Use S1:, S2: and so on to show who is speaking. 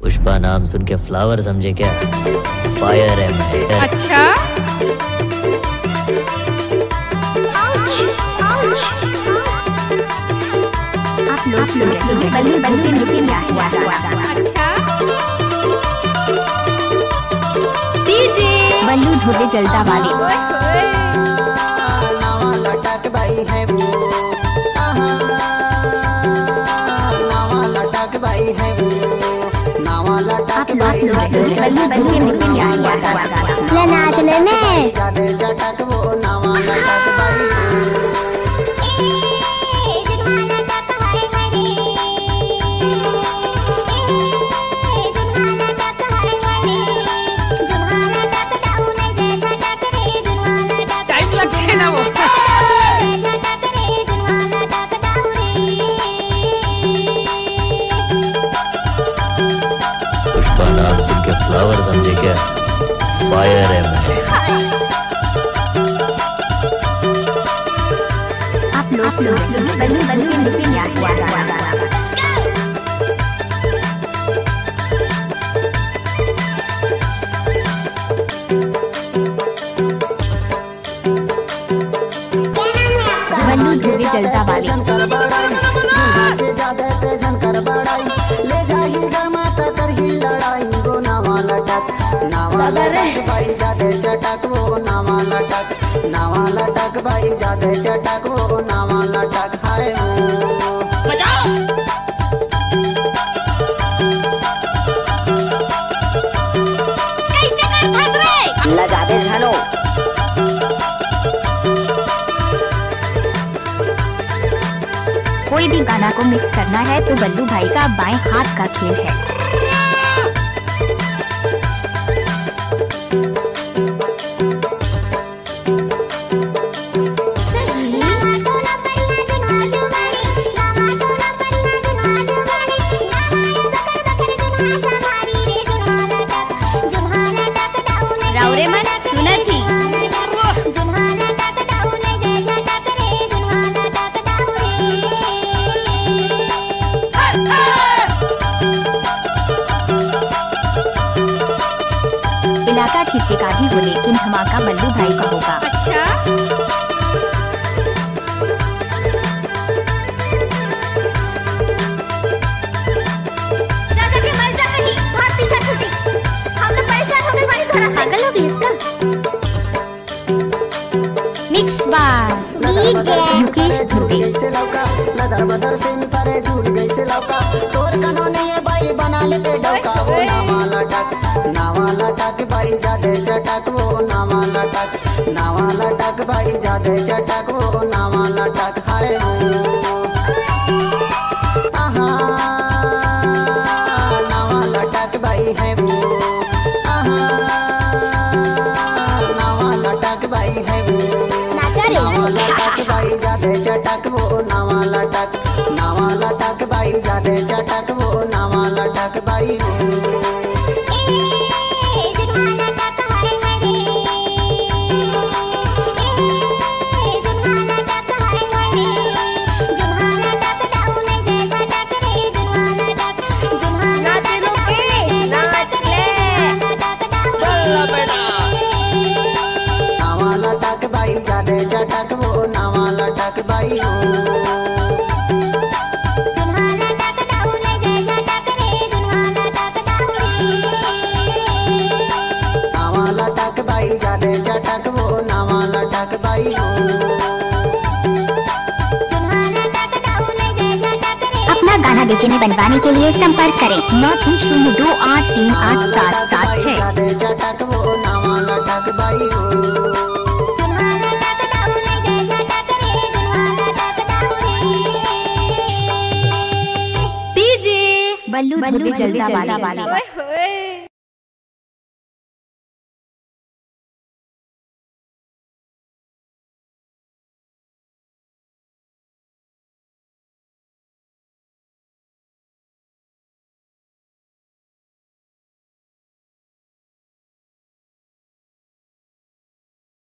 S1: पुष्पा नाम सुन के फ्लावर समझे क्या? फायर है मैं।
S2: अच्छा
S3: आप लोग सुन रहे हैं बल्लू बल्लू के नीचे क्या हुआ?
S2: अच्छा डीजे
S3: बल्लू धोबे जलता वाले।
S4: नावा लटक बाई है वो, नावा लटक बाई है वो, नावा लटक बाई है वो।
S3: बल्लू बल्लू के नीचे क्या हुआ? नाच लेने
S4: जादे चटक वो, नावा लटक बाई है।
S2: टाइम लगते है ना वो।
S1: पुष्पा नाम सुन के फ्लावर समझे क्या? फायर है मैं।
S3: आप लोग सुन रहे हैं बल्लू बल्लू के नीचे क्या हुआ? बल्लू धोबे जलता वाले।
S4: ले जाही घर माता कर ही लड़ाई वो, नावा लटक नावा लटक भाई जादे चटक वो, नावा लटक नावा लटक भाई जादे चटक वो, नावा लटक हाय वो। लजाबे झानो
S3: कोई भी गाना को मिक्स करना है तो बल्लू भाई का बाएं हाथ का खेल है। इलाका किसी का भी हो लेकिन धमाका बल्लू भाई का होगा।
S2: अच्छा
S3: चाचा के मर जा कहीं, भाग पीछा छुटी। हम तो परेशान हो गए भाई, थोड़ा पागल हो गई इसका। मिक्स बार डीजे मुकेश धोबे।
S4: से लौका लदर बदर सिंह परे झूल गई से लौका, तोर कनोने ये बाई बना लेते डौका वो, नावा लटक भाई जादे चटक वो, नावा लटक भाई जादे चटक वो, नावा लटक हाय वो। आहा नावा लटक भाई है वो, आहा नावा लटक भाई है वो। नावा लटक भाई जादे चटक वो, नावा लटक भाई जादे चटक वो, नावा लटक भाई वो। नावा लटक भाई जादे चटक वो, नावा लटक भाई हो। नावा लटक भाई जादे चटक वो, नावा लटक भाई हो।
S3: अपना गाना डीजे में बनवाने के लिए संपर्क करें 9302838776।
S4: जादे चटक वो, नावा लटक भाई हो।
S3: बल्लू धोबे जलता वाले।
S2: ओए होए